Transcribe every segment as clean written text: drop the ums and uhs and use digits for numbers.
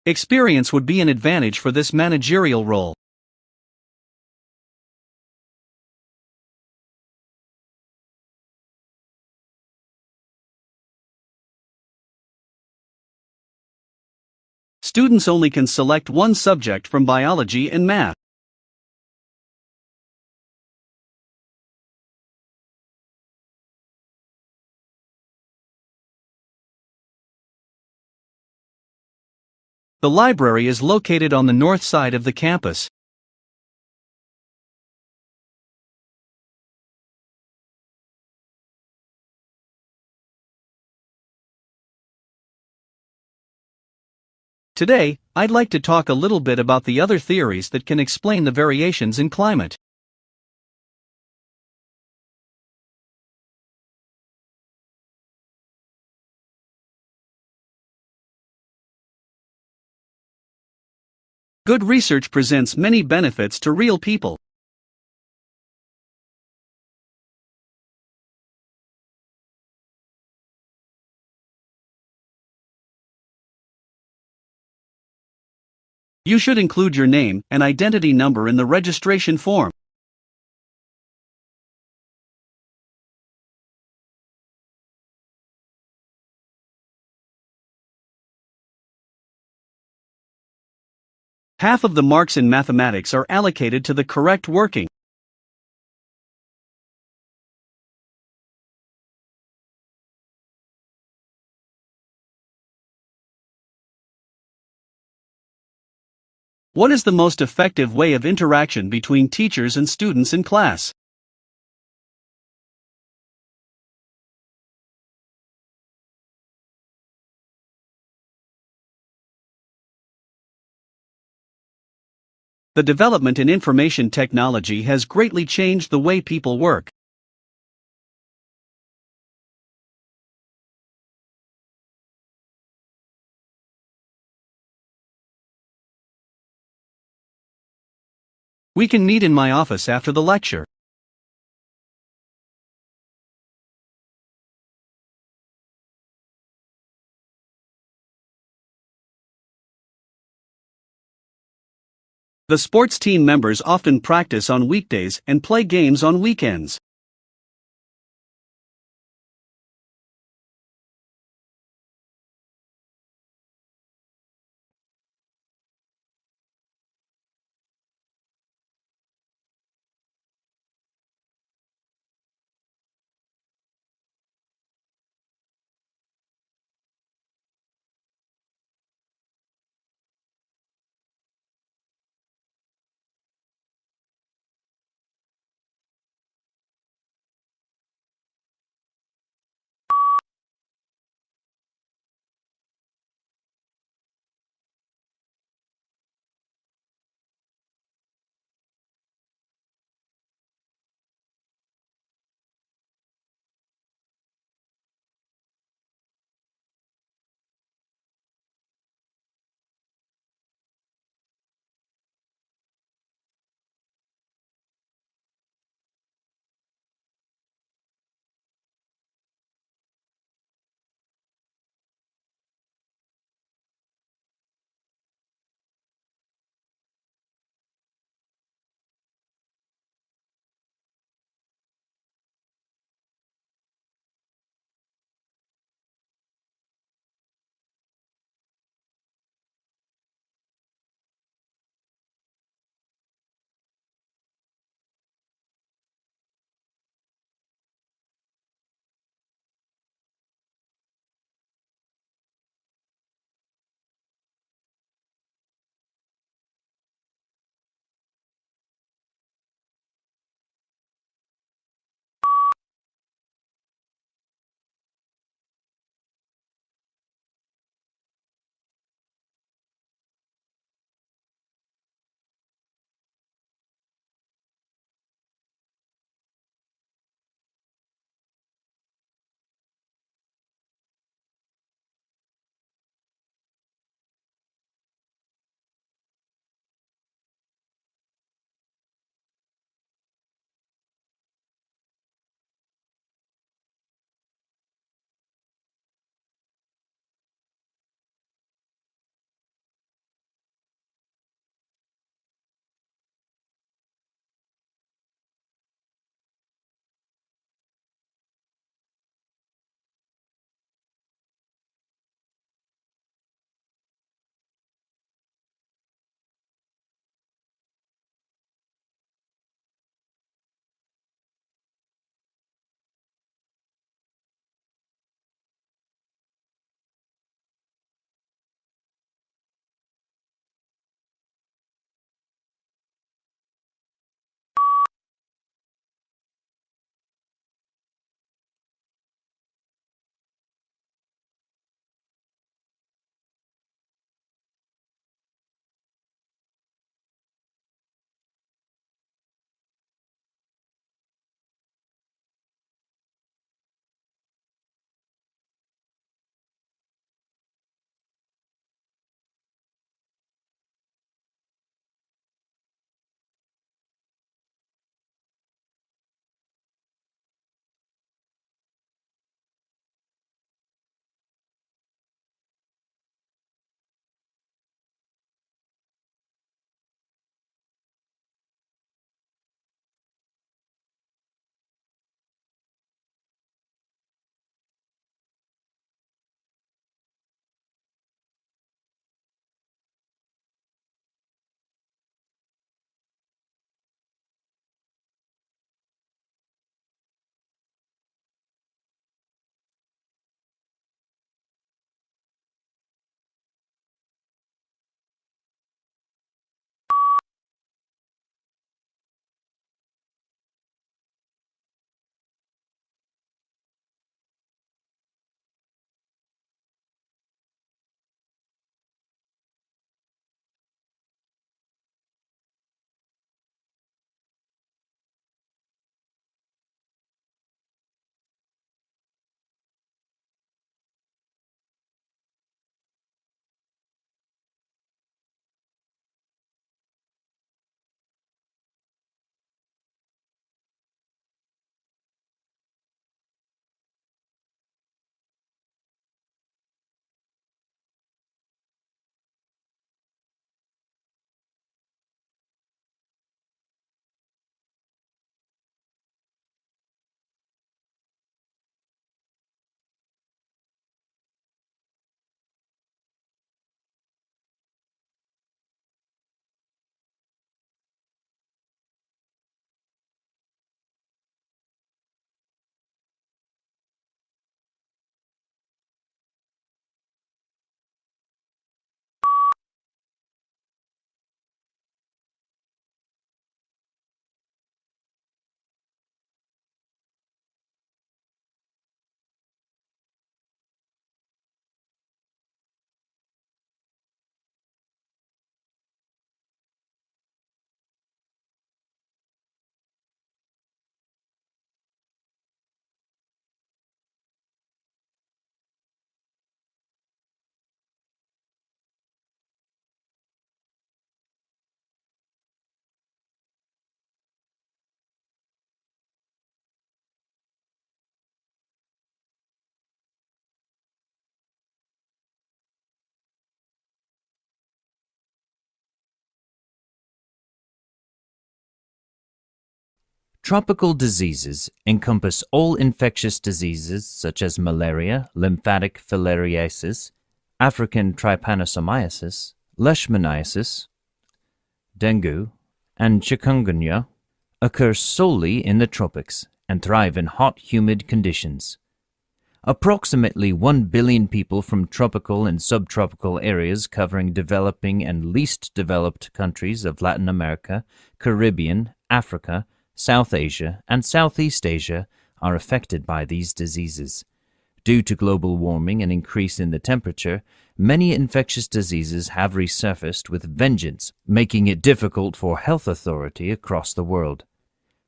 Experience would be an advantage for this managerial role. Students only can select one subject from biology and math. The library is located on the north side of the campus. Today, I'd like to talk a little bit about the other theories that can explain the variations in climate. Good research presents many benefits to real people. You should include your name and identity number in the registration form. Half of the marks in mathematics are allocated to the correct working. What is the most effective way of interaction between teachers and students in class? The development in information technology has greatly changed the way people work. We can meet in my office after the lecture. The sports team members often practice on weekdays and play games on weekends. Tropical diseases encompass all infectious diseases such as malaria, lymphatic filariasis, African trypanosomiasis, leishmaniasis, dengue, and chikungunya, occur solely in the tropics and thrive in hot, humid conditions. Approximately 1 billion people from tropical and subtropical areas covering developing and least developed countries of Latin America, Caribbean, Africa, South Asia, and Southeast Asia are affected by these diseases. Due to global warming and increase in the temperature, many infectious diseases have resurfaced with vengeance, making it difficult for health authority across the world.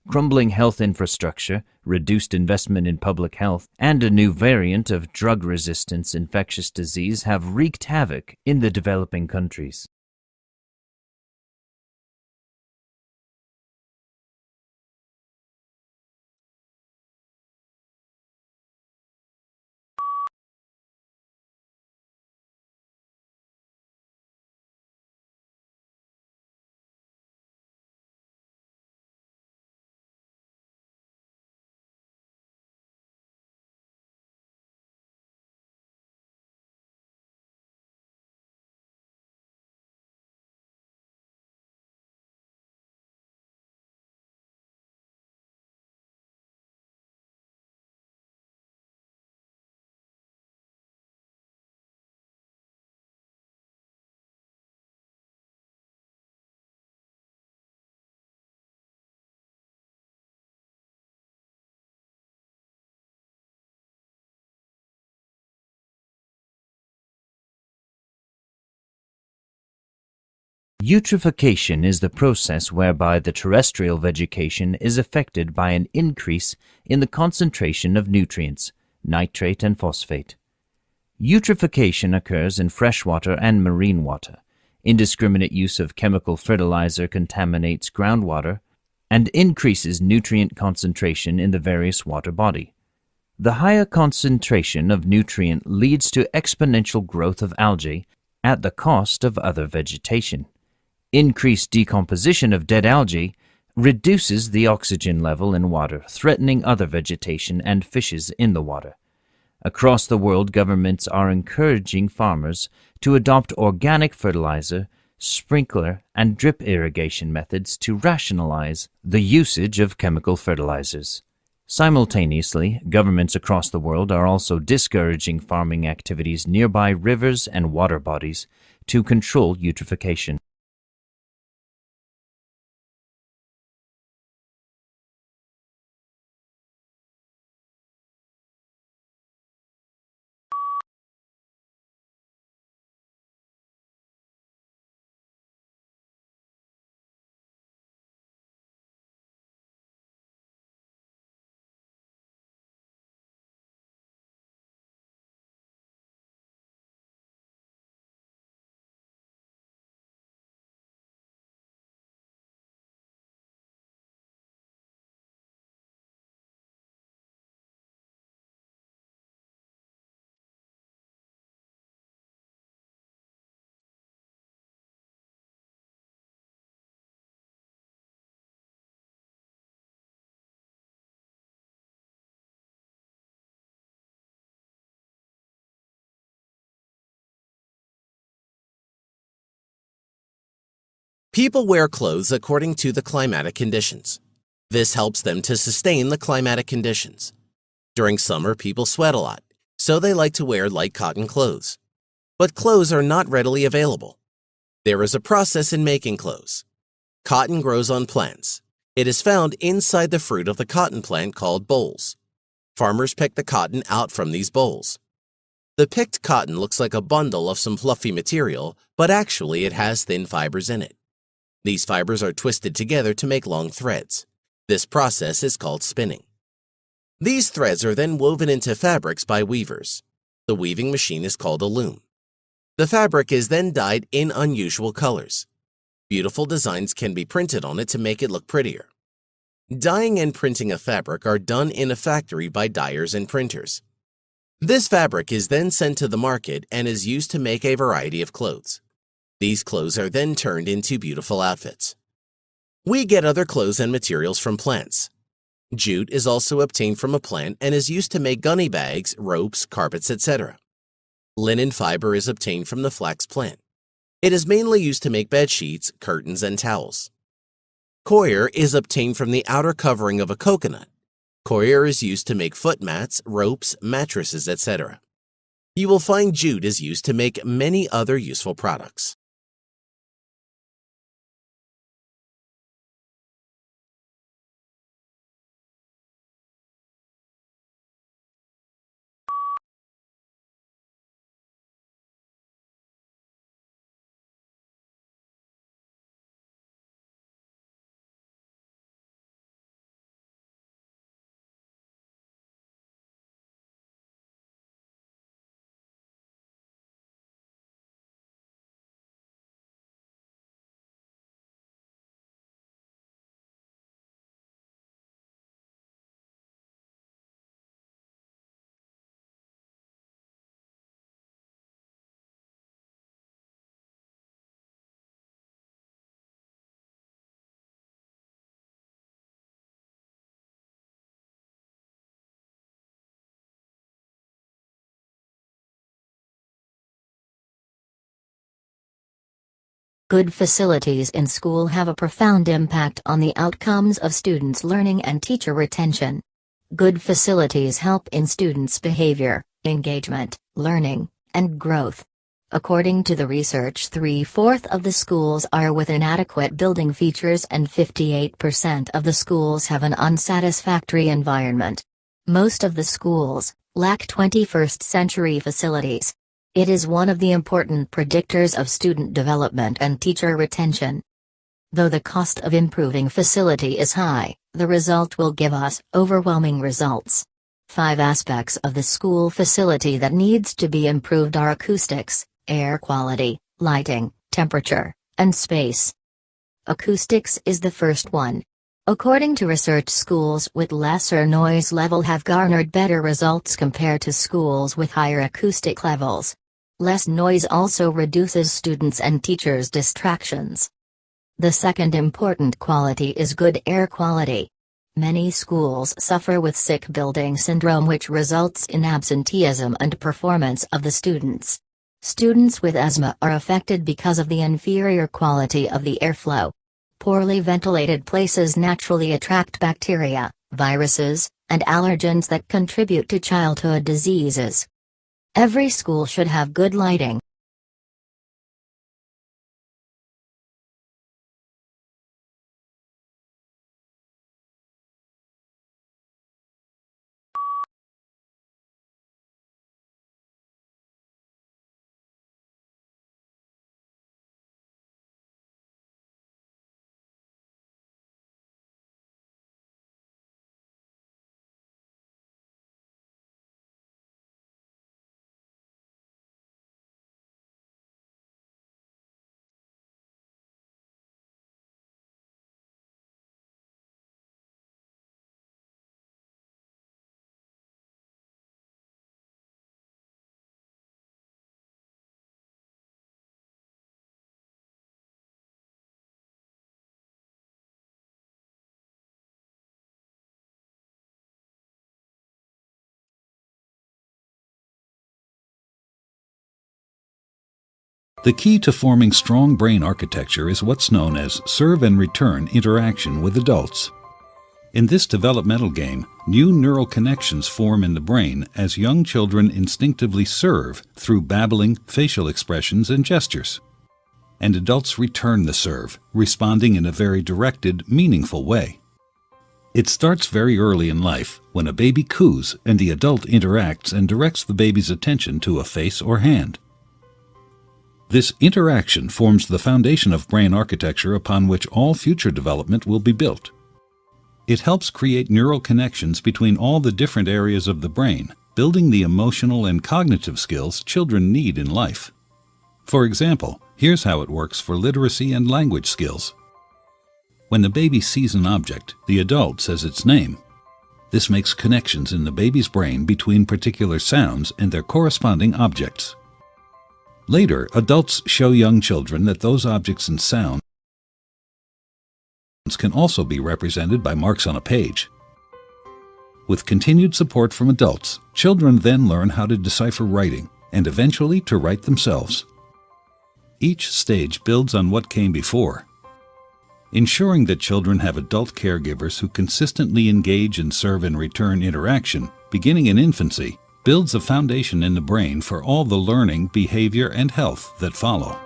Crumbling health infrastructure, reduced investment in public health, and a new variant of drug-resistant infectious disease have wreaked havoc in the developing countries. Eutrophication is the process whereby the terrestrial vegetation is affected by an increase in the concentration of nutrients, nitrate and phosphate. Eutrophication occurs in freshwater and marine water. Indiscriminate use of chemical fertilizer contaminates groundwater and increases nutrient concentration in the various water body. The higher concentration of nutrient leads to exponential growth of algae at the cost of other vegetation. Increased decomposition of dead algae reduces the oxygen level in water, threatening other vegetation and fishes in the water. Across the world, governments are encouraging farmers to adopt organic fertilizer, sprinkler, and drip irrigation methods to rationalize the usage of chemical fertilizers. Simultaneously, governments across the world are also discouraging farming activities nearby rivers and water bodies to control eutrophication. People wear clothes according to the climatic conditions. This helps them to sustain the climatic conditions. During summer, people sweat a lot, so they like to wear light cotton clothes. But clothes are not readily available. There is a process in making clothes. Cotton grows on plants. It is found inside the fruit of the cotton plant called bolls. Farmers pick the cotton out from these bolls. The picked cotton looks like a bundle of some fluffy material, but actually it has thin fibers in it. These fibers are twisted together to make long threads. This process is called spinning. These threads are then woven into fabrics by weavers. The weaving machine is called a loom. The fabric is then dyed in unusual colors. Beautiful designs can be printed on it to make it look prettier. Dyeing and printing of fabric are done in a factory by dyers and printers. This fabric is then sent to the market and is used to make a variety of clothes. These clothes are then turned into beautiful outfits. We get other clothes and materials from plants. Jute is also obtained from a plant and is used to make gunny bags, ropes, carpets, etc. Linen fiber is obtained from the flax plant. It is mainly used to make bed sheets, curtains, and towels. Coir is obtained from the outer covering of a coconut. Coir is used to make foot mats, ropes, mattresses, etc. You will find jute is used to make many other useful products. Good facilities in school have a profound impact on the outcomes of students' learning and teacher retention. Good facilities help in students' behavior, engagement, learning, and growth. According to the research, 3/4 of the schools are with inadequate building features and 58% of the schools have an unsatisfactory environment. Most of the schools lack 21st century facilities. It is one of the important predictors of student development and teacher retention. Though the cost of improving facility is high, the result will give us overwhelming results. 5 aspects of the school facility that needs to be improved are acoustics, air quality, lighting, temperature, and space. Acoustics is the first one. According to research, schools with lesser noise level have garnered better results compared to schools with higher acoustic levels. Less noise also reduces students' and teachers' distractions. The second important quality is good air quality. Many schools suffer with sick building syndrome, which results in absenteeism and performance of the students. Students with asthma are affected because of the inferior quality of the airflow. Poorly ventilated places naturally attract bacteria, viruses, and allergens that contribute to childhood diseases. Every school should have good lighting. The key to forming strong brain architecture is what's known as serve and return interaction with adults. In this developmental game, new neural connections form in the brain as young children instinctively serve through babbling, facial expressions, and gestures. And adults return the serve, responding in a very directed, meaningful way. It starts very early in life, when a baby coos and the adult interacts and directs the baby's attention to a face or hand. This interaction forms the foundation of brain architecture upon which all future development will be built. It helps create neural connections between all the different areas of the brain, building the emotional and cognitive skills children need in life. For example, here's how it works for literacy and language skills. When the baby sees an object, the adult says its name. This makes connections in the baby's brain between particular sounds and their corresponding objects. Later, adults show young children that those objects and sounds can also be represented by marks on a page. With continued support from adults, children then learn how to decipher writing and eventually to write themselves. Each stage builds on what came before. Ensuring that children have adult caregivers who consistently engage in serve-and-return interaction, beginning in infancy, builds a foundation in the brain for all the learning, behavior, and health that follow.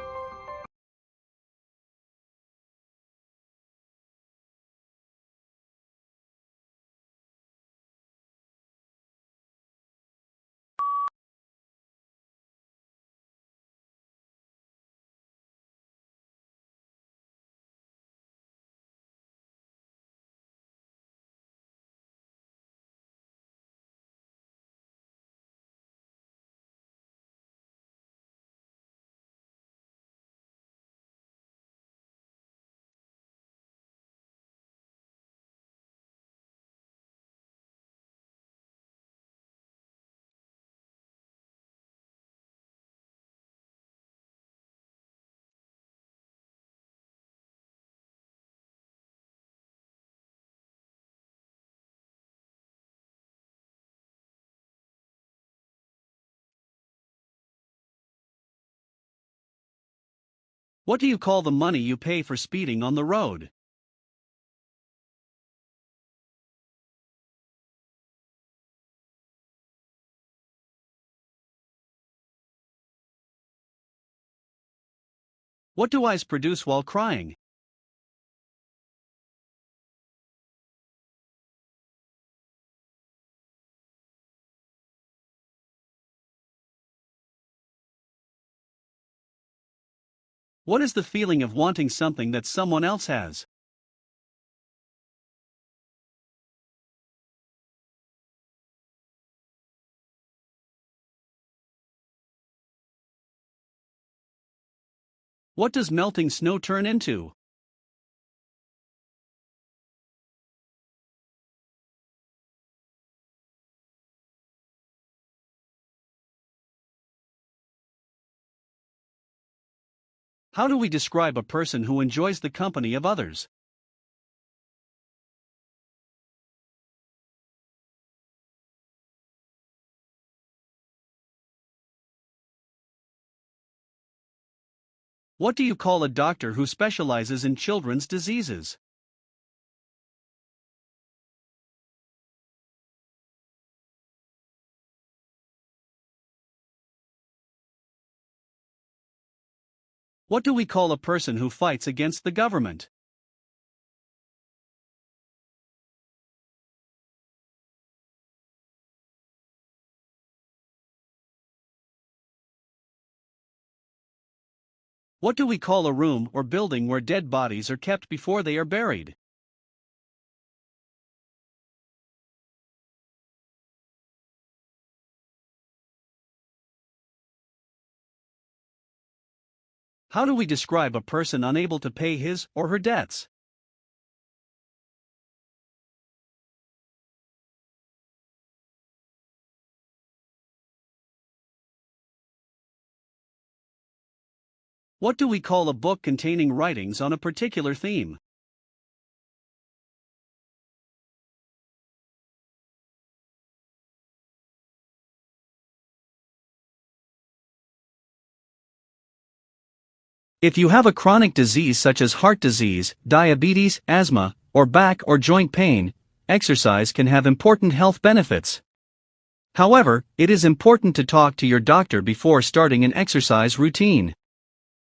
What do you call the money you pay for speeding on the road? What do eyes produce while crying? What is the feeling of wanting something that someone else has? What does melting snow turn into? How do we describe a person who enjoys the company of others? What do you call a doctor who specializes in children's diseases? What do we call a person who fights against the government? What do we call a room or building where dead bodies are kept before they are buried? How do we describe a person unable to pay his or her debts? What do we call a book containing writings on a particular theme? If you have a chronic disease such as heart disease, diabetes, asthma, or back or joint pain, exercise can have important health benefits. However, it is important to talk to your doctor before starting an exercise routine.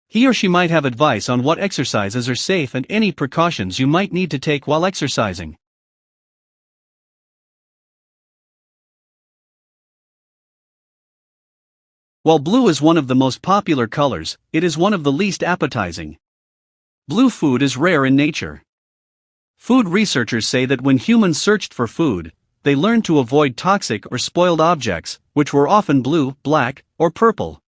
He or she might have advice on what exercises are safe and any precautions you might need to take while exercising. While blue is one of the most popular colors, it is one of the least appetizing. Blue food is rare in nature. Food researchers say that when humans searched for food, they learned to avoid toxic or spoiled objects, which were often blue, black, or purple.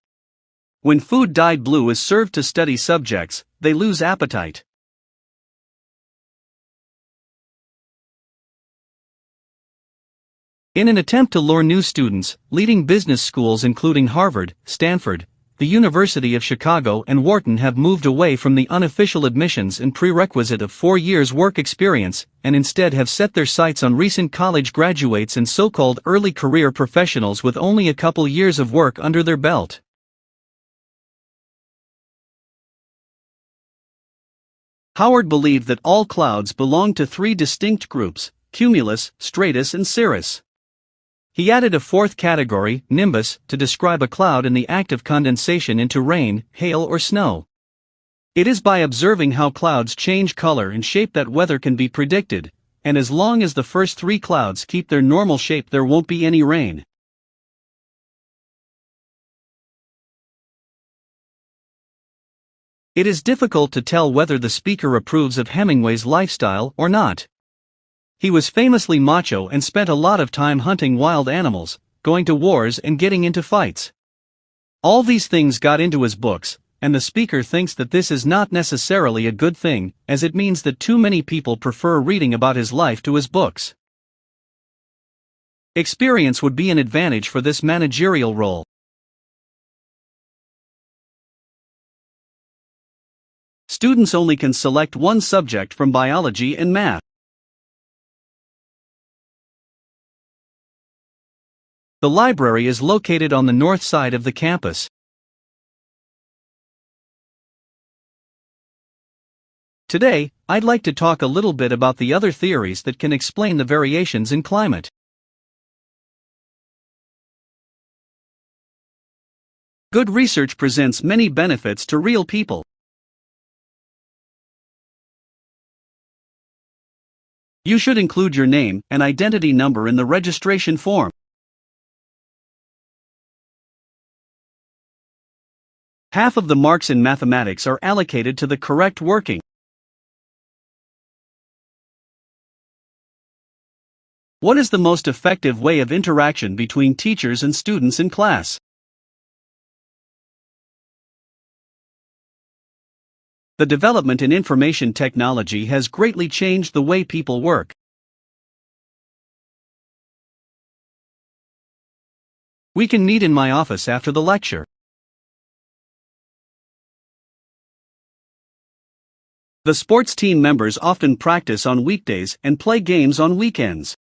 When food dyed blue is served to study subjects, they lose appetite. In an attempt to lure new students, leading business schools including Harvard, Stanford, the University of Chicago and Wharton have moved away from the unofficial admissions and prerequisite of 4 years work experience, and instead have set their sights on recent college graduates and so-called early career professionals with only a couple years of work under their belt. Howard believed that all clouds belonged to 3 distinct groups: cumulus, stratus and cirrus. He added a 4th category, nimbus, to describe a cloud in the act of condensation into rain, hail or snow. It is by observing how clouds change color and shape that weather can be predicted, and as long as the first 3 clouds keep their normal shape, there won't be any rain. It is difficult to tell whether the speaker approves of Hemingway's lifestyle or not. He was famously macho and spent a lot of time hunting wild animals, going to wars and getting into fights. All these things got into his books, and the speaker thinks that this is not necessarily a good thing, as it means that too many people prefer reading about his life to his books. Experience would be an advantage for this managerial role. Students only can select one subject from biology and math. The library is located on the north side of the campus. Today, I'd like to talk a little bit about the other theories that can explain the variations in climate. Good research presents many benefits to real people. You should include your name and identity number in the registration form. Half of the marks in mathematics are allocated to the correct working. What is the most effective way of interaction between teachers and students in class? The development in information technology has greatly changed the way people work. We can meet in my office after the lecture. The sports team members often practice on weekdays and play games on weekends.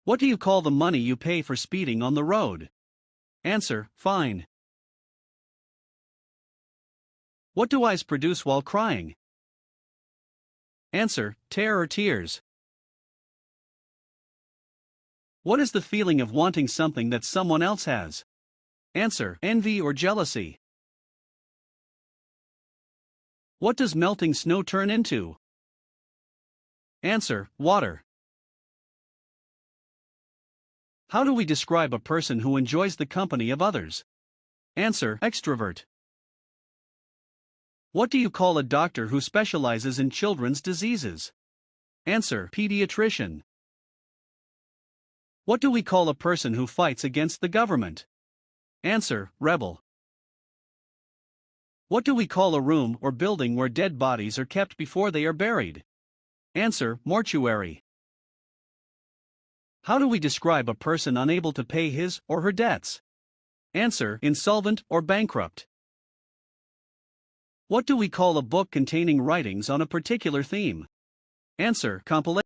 What do you call the money you pay for speeding on the road? Answer: fine. What do eyes produce while crying? Answer: tear or tears. What is the feeling of wanting something that someone else has? Answer: envy or jealousy. What does melting snow turn into? Answer: water. How do we describe a person who enjoys the company of others? Answer: extrovert. What do you call a doctor who specializes in children's diseases? Answer: pediatrician. What do we call a person who fights against the government? Answer: rebel. What do we call a room or building where dead bodies are kept before they are buried? Answer: mortuary. How do we describe a person unable to pay his or her debts? Answer: insolvent or bankrupt. What do we call a book containing writings on a particular theme? Answer: compilation.